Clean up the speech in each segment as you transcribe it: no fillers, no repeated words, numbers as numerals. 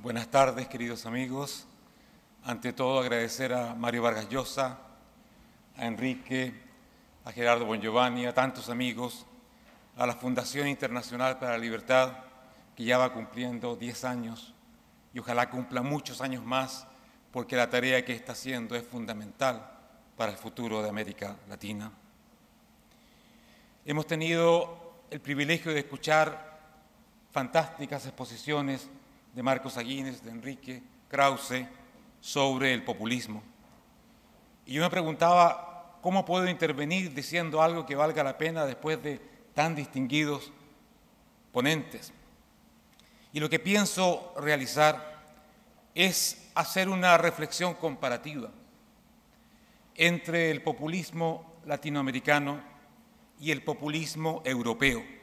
Buenas tardes, queridos amigos. Ante todo, agradecer a Mario Vargas Llosa, a Enrique, a Gerardo Bongiovanni, a tantos amigos, a la Fundación Internacional para la Libertad, que ya va cumpliendo 10 años y ojalá cumpla muchos años más, porque la tarea que está haciendo es fundamental para el futuro de América Latina. Hemos tenido el privilegio de escuchar fantásticas exposiciones de Marcos Aguines, de Enrique Krause, sobre el populismo. Y yo me preguntaba, ¿cómo puedo intervenir diciendo algo que valga la pena después de tan distinguidos ponentes? Y lo que pienso realizar es hacer una reflexión comparativa entre el populismo latinoamericano y el populismo europeo.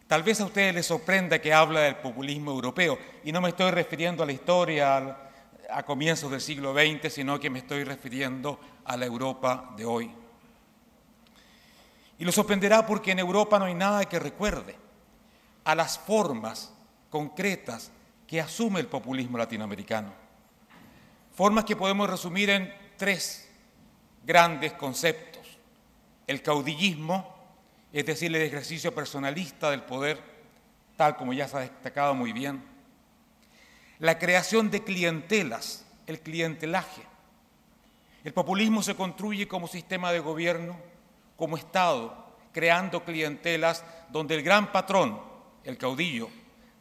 Tal vez a ustedes les sorprenda que habla del populismo europeo, y no me estoy refiriendo a la historia a comienzos del siglo XX, sino que me estoy refiriendo a la Europa de hoy. Y lo sorprenderá porque en Europa no hay nada que recuerde a las formas concretas que asume el populismo latinoamericano. Formas que podemos resumir en 3 grandes conceptos: el caudillismo, es decir, el ejercicio personalista del poder, tal como ya se ha destacado muy bien; la creación de clientelas, el clientelaje. El populismo se construye como sistema de gobierno, como Estado, creando clientelas donde el gran patrón, el caudillo,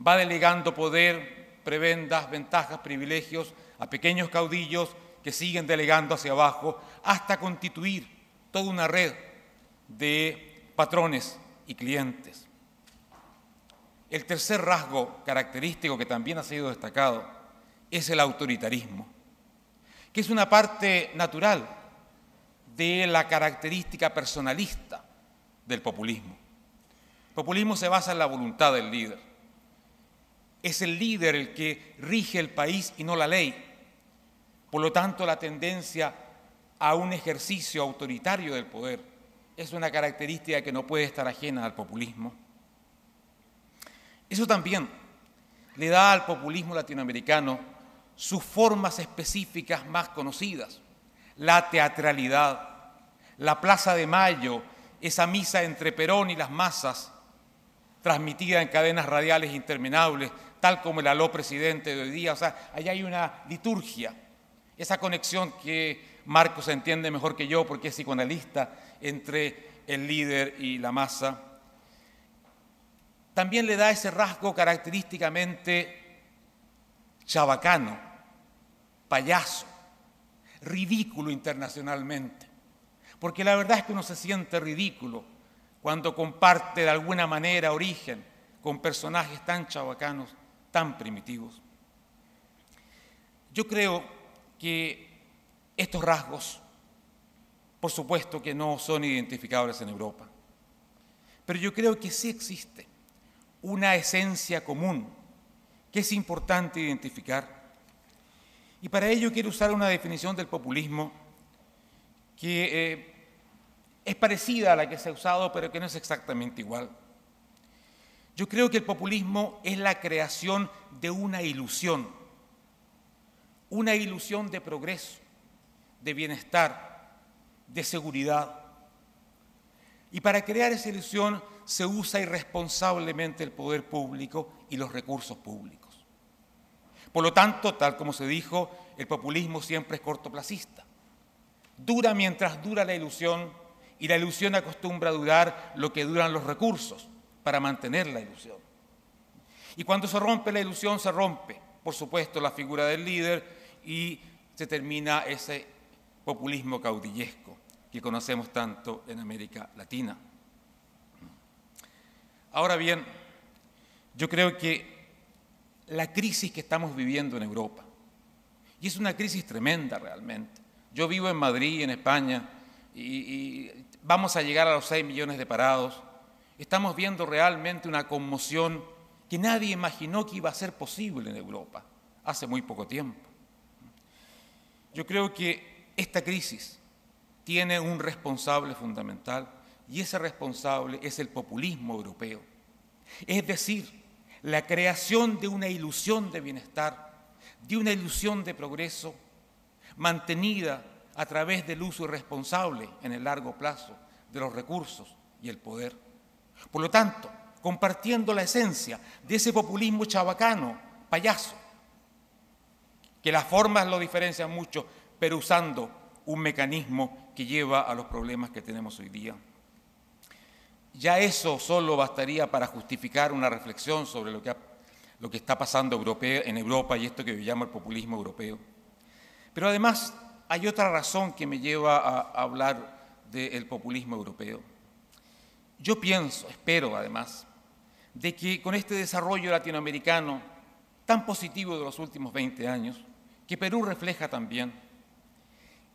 va delegando poder, prebendas, ventajas, privilegios a pequeños caudillos que siguen delegando hacia abajo hasta constituir toda una red de patrones y clientes. El tercer rasgo característico que también ha sido destacado es el autoritarismo, que es una parte natural de la característica personalista del populismo. El populismo se basa en la voluntad del líder. Es el líder el que rige el país y no la ley. Por lo tanto, la tendencia a un ejercicio autoritario del poder es una característica que no puede estar ajena al populismo. Eso también le da al populismo latinoamericano sus formas específicas más conocidas: la teatralidad, la Plaza de Mayo, esa misa entre Perón y las masas, transmitida en cadenas radiales interminables, tal como el aló presidente de hoy día. O sea, allá hay una liturgia, esa conexión que Marcos entiende mejor que yo porque es psicoanalista, entre el líder y la masa. También le da ese rasgo característicamente chabacano, payaso, ridículo internacionalmente, porque la verdad es que uno se siente ridículo cuando comparte de alguna manera origen con personajes tan chabacanos, tan primitivos. Yo creo que estos rasgos, por supuesto que no son identificables en Europa, pero yo creo que sí existe una esencia común que es importante identificar. Y para ello quiero usar una definición del populismo que es parecida a la que se ha usado, pero que no es exactamente igual. Yo creo que el populismo es la creación de una ilusión de progreso, de bienestar, de seguridad. Y para crear esa ilusión se usa irresponsablemente el poder público y los recursos públicos. Por lo tanto, tal como se dijo, el populismo siempre es cortoplacista. Dura mientras dura la ilusión, y la ilusión acostumbra a durar lo que duran los recursos para mantener la ilusión. Y cuando se rompe la ilusión, se rompe, por supuesto, la figura del líder y se termina ese populismo caudillesco que conocemos tanto en América Latina. Ahora bien, yo creo que la crisis que estamos viviendo en Europa, y es una crisis tremenda realmente. Yo vivo en Madrid, en España, y vamos a llegar a los 6 millones de parados. Estamos viendo realmente una conmoción que nadie imaginó que iba a ser posible en Europa hace muy poco tiempo. Yo creo que esta crisis tiene un responsable fundamental, y ese responsable es el populismo europeo. Es decir, la creación de una ilusión de bienestar, de una ilusión de progreso, mantenida a través del uso irresponsable en el largo plazo de los recursos y el poder. Por lo tanto, compartiendo la esencia de ese populismo chabacano, payaso, que las formas lo diferencian mucho, pero usando un mecanismo que lleva a los problemas que tenemos hoy día. Ya eso solo bastaría para justificar una reflexión sobre lo que está pasando en Europa y esto que yo llamo el populismo europeo. Pero además hay otra razón que me lleva a hablar del populismo europeo. Yo pienso, espero además, de que con este desarrollo latinoamericano tan positivo de los últimos 20 años, que Perú refleja también,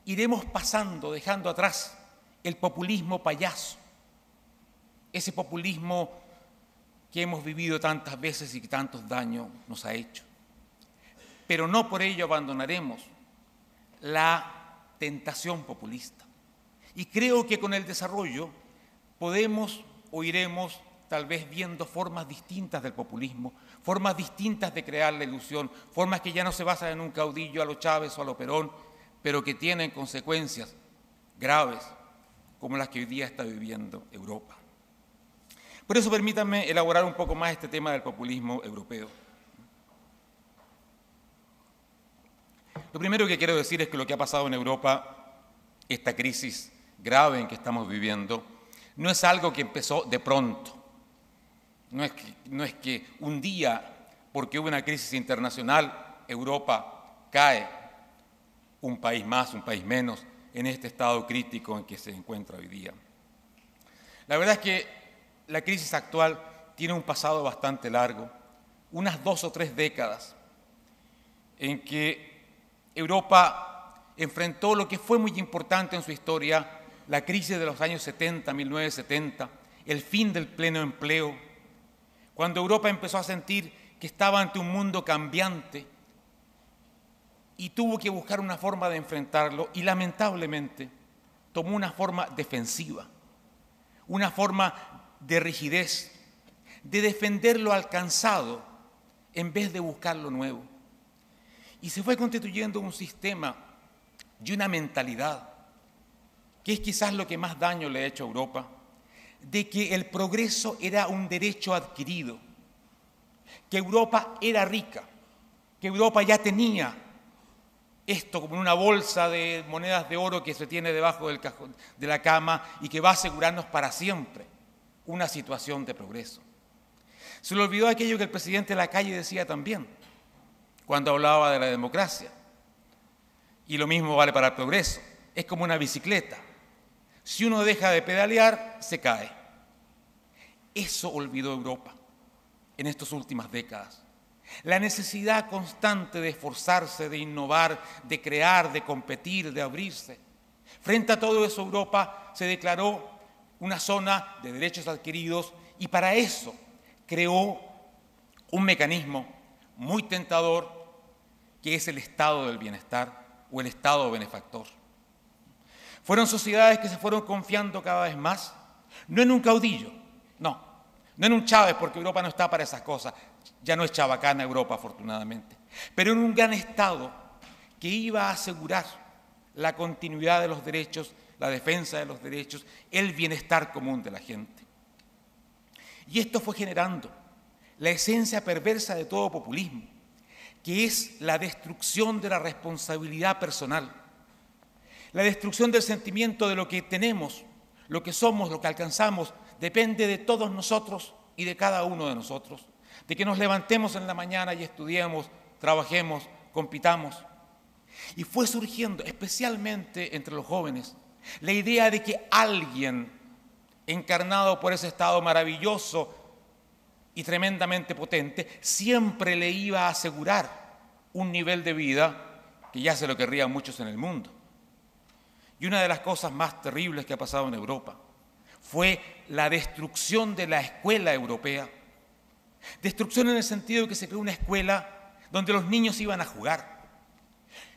iremos pasando, dejando atrás el populismo payaso, ese populismo que hemos vivido tantas veces y que tantos daños nos ha hecho. Pero no por ello abandonaremos la tentación populista. Y creo que con el desarrollo podemos o iremos tal vez viendo formas distintas del populismo, formas distintas de crear la ilusión, formas que ya no se basan en un caudillo a lo Chávez o a lo Perón, pero que tienen consecuencias graves como las que hoy día está viviendo Europa. Por eso permítanme elaborar un poco más este tema del populismo europeo. Lo primero que quiero decir es que lo que ha pasado en Europa, esta crisis grave en que estamos viviendo, no es algo que empezó de pronto. No es que un día, porque hubo una crisis internacional, Europa cae, un país más, un país menos, en este estado crítico en que se encuentra hoy día. La verdad es que la crisis actual tiene un pasado bastante largo, unas 2 o 3 décadas, en que Europa enfrentó lo que fue muy importante en su historia, la crisis de los años 70, 1970, el fin del pleno empleo, cuando Europa empezó a sentir que estaba ante un mundo cambiante y tuvo que buscar una forma de enfrentarlo y lamentablemente tomó una forma defensiva, una forma de rigidez, de defender lo alcanzado en vez de buscar lo nuevo. Y se fue constituyendo un sistema y una mentalidad, que es quizás lo que más daño le ha hecho a Europa, de que el progreso era un derecho adquirido, que Europa era rica, que Europa ya tenía esto como en una bolsa de monedas de oro que se tiene debajo del cajón de la cama y que va a asegurarnos para siempre una situación de progreso. Se le olvidó aquello que el presidente Lacalle decía también, cuando hablaba de la democracia. Y lo mismo vale para el progreso. Es como una bicicleta. Si uno deja de pedalear, se cae. Eso olvidó Europa en estas últimas décadas. La necesidad constante de esforzarse, de innovar, de crear, de competir, de abrirse. Frente a todo eso, Europa se declaró una zona de derechos adquiridos y para eso creó un mecanismo muy tentador que es el estado del bienestar o el estado benefactor. Fueron sociedades que se fueron confiando cada vez más, no en un caudillo, no en un Chávez, porque Europa no está para esas cosas, ya no es chabacana Europa afortunadamente, pero en un gran Estado que iba a asegurar la continuidad de los derechos, la defensa de los derechos, el bienestar común de la gente. Y esto fue generando la esencia perversa de todo populismo, que es la destrucción de la responsabilidad personal, la destrucción del sentimiento de lo que tenemos, lo que somos, lo que alcanzamos, depende de todos nosotros y de cada uno de nosotros, de que nos levantemos en la mañana y estudiemos, trabajemos, compitamos. Y fue surgiendo, especialmente entre los jóvenes, la idea de que alguien encarnado por ese estado maravilloso y tremendamente potente, siempre le iba a asegurar un nivel de vida que ya se lo querrían muchos en el mundo. Y una de las cosas más terribles que ha pasado en Europa fue la destrucción de la escuela europea. Destrucción en el sentido de que se creó una escuela donde los niños iban a jugar.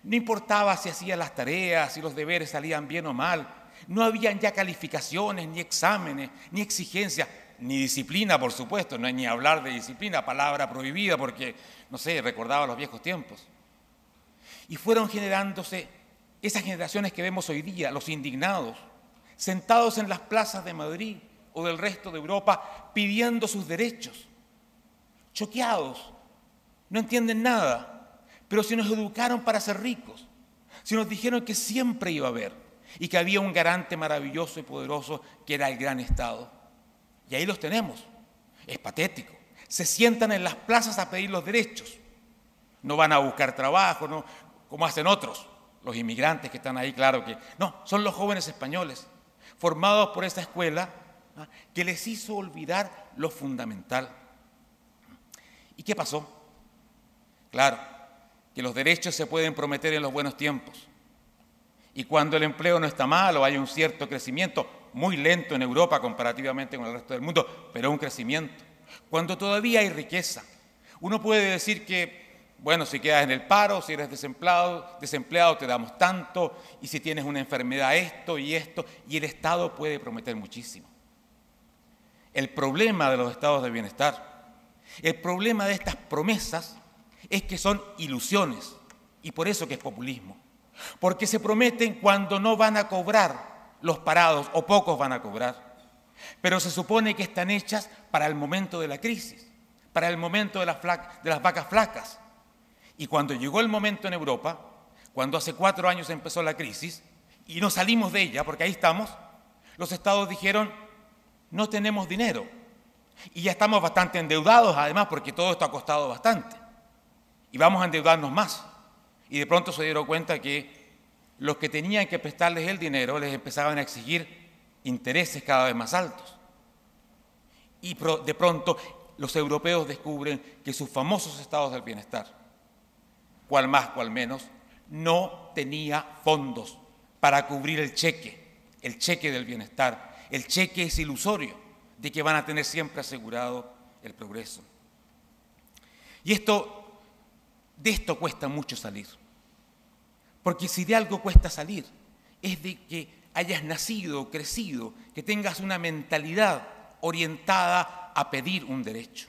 No importaba si hacían las tareas, si los deberes salían bien o mal. No habían ya calificaciones, ni exámenes, ni exigencias. ni disciplina, por supuesto, no hay ni hablar de disciplina, palabra prohibida porque, no sé, recordaba los viejos tiempos. Y fueron generándose esas generaciones que vemos hoy día, los indignados, sentados en las plazas de Madrid o del resto de Europa pidiendo sus derechos, choqueados, no entienden nada, pero se nos educaron para ser ricos, se nos dijeron que siempre iba a haber y que había un garante maravilloso y poderoso que era el gran Estado. Y ahí los tenemos, es patético, se sientan en las plazas a pedir los derechos, no van a buscar trabajo, no, como hacen otros, los inmigrantes que están ahí, claro que no, son los jóvenes españoles, formados por esa escuela que les hizo olvidar lo fundamental. ¿Y qué pasó? Claro, que los derechos se pueden prometer en los buenos tiempos. Y cuando el empleo no está mal o hay un cierto crecimiento, muy lento en Europa comparativamente con el resto del mundo, pero un crecimiento. Cuando todavía hay riqueza, uno puede decir que, bueno, si quedas en el paro, si eres desempleado te damos tanto, y si tienes una enfermedad esto, y el Estado puede prometer muchísimo. El problema de los estados de bienestar, el problema de estas promesas es que son ilusiones, y por eso que es populismo. Porque se prometen cuando no van a cobrar los parados, o pocos van a cobrar. Pero se supone que están hechas para el momento de la crisis, para el momento de las vacas flacas. Y cuando llegó el momento en Europa, cuando hace 4 años empezó la crisis, y no salimos de ella, porque ahí estamos, los estados dijeron, no tenemos dinero. Y ya estamos bastante endeudados, además, porque todo esto ha costado bastante. Y vamos a endeudarnos más. Y de pronto se dieron cuenta que los que tenían que prestarles el dinero les empezaban a exigir intereses cada vez más altos. Y de pronto los europeos descubren que sus famosos estados del bienestar, cual más, cual menos, no tenía fondos para cubrir el cheque del bienestar. El cheque es ilusorio de que van a tener siempre asegurado el progreso. Y de esto cuesta mucho salir. Porque si de algo cuesta salir, es de que hayas nacido, crecido, que tengas una mentalidad orientada a pedir un derecho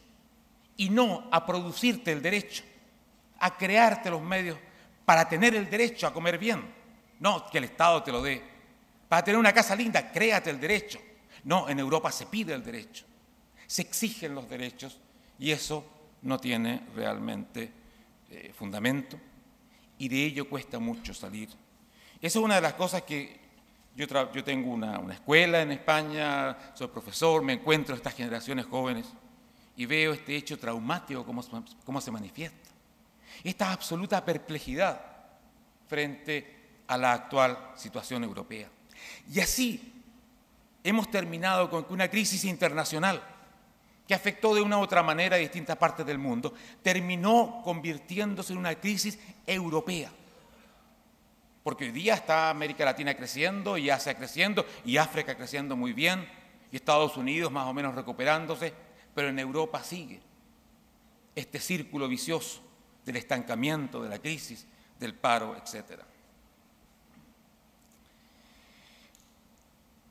y no a producirte el derecho, a crearte los medios para tener el derecho a comer bien, no que el Estado te lo dé. Para tener una casa linda, créate el derecho. No, en Europa se pide el derecho, se exigen los derechos y eso no tiene realmente fundamento y de ello cuesta mucho salir. Esa es una de las cosas que yo tengo una escuela en España, soy profesor, me encuentro estas generaciones jóvenes y veo este hecho traumático cómo se manifiesta. Esta absoluta perplejidad frente a la actual situación europea. Y así hemos terminado con que una crisis internacional que afectó de una u otra manera a distintas partes del mundo, terminó convirtiéndose en una crisis europea. Porque hoy día está América Latina creciendo, y Asia creciendo, y África creciendo muy bien, y Estados Unidos más o menos recuperándose, pero en Europa sigue este círculo vicioso del estancamiento, de la crisis, del paro, etc.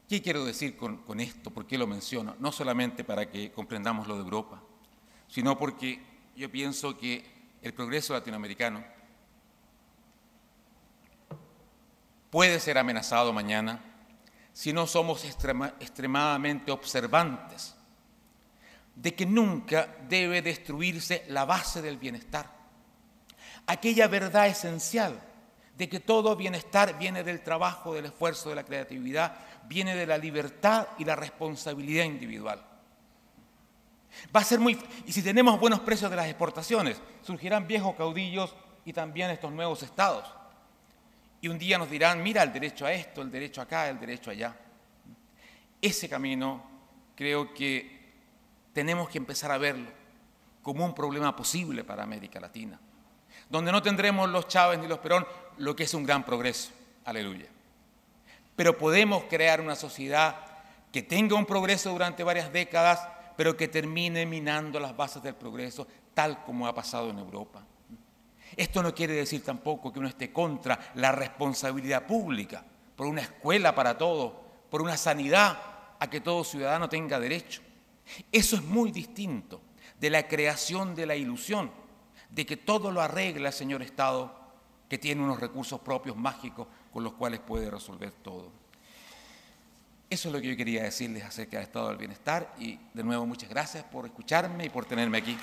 ¿Qué quiero decir con esto? ¿Por qué lo menciono? No solamente para que comprendamos lo de Europa, sino porque yo pienso que el progreso latinoamericano puede ser amenazado mañana si no somos extremadamente observantes de que nunca debe destruirse la base del bienestar, aquella verdad esencial de que todo bienestar viene del trabajo, del esfuerzo, de la creatividad, viene de la libertad y la responsabilidad individual. Va a ser y si tenemos buenos precios de las exportaciones, surgirán viejos caudillos y también estos nuevos estados. Y un día nos dirán, mira, el derecho a esto, el derecho acá, el derecho allá. Ese camino creo que tenemos que empezar a verlo como un problema posible para América Latina, donde no tendremos los Chávez ni los Perón, lo que es un gran progreso. Aleluya. Pero podemos crear una sociedad que tenga un progreso durante varias décadas, pero que termine minando las bases del progreso, tal como ha pasado en Europa. Esto no quiere decir tampoco que uno esté contra la responsabilidad pública, por una escuela para todos, por una sanidad a que todo ciudadano tenga derecho. Eso es muy distinto de la creación de la ilusión de que todo lo arregla el señor Estado, que tiene unos recursos propios mágicos con los cuales puede resolver todo. Eso es lo que yo quería decirles acerca del estado del bienestar y de nuevo muchas gracias por escucharme y por tenerme aquí.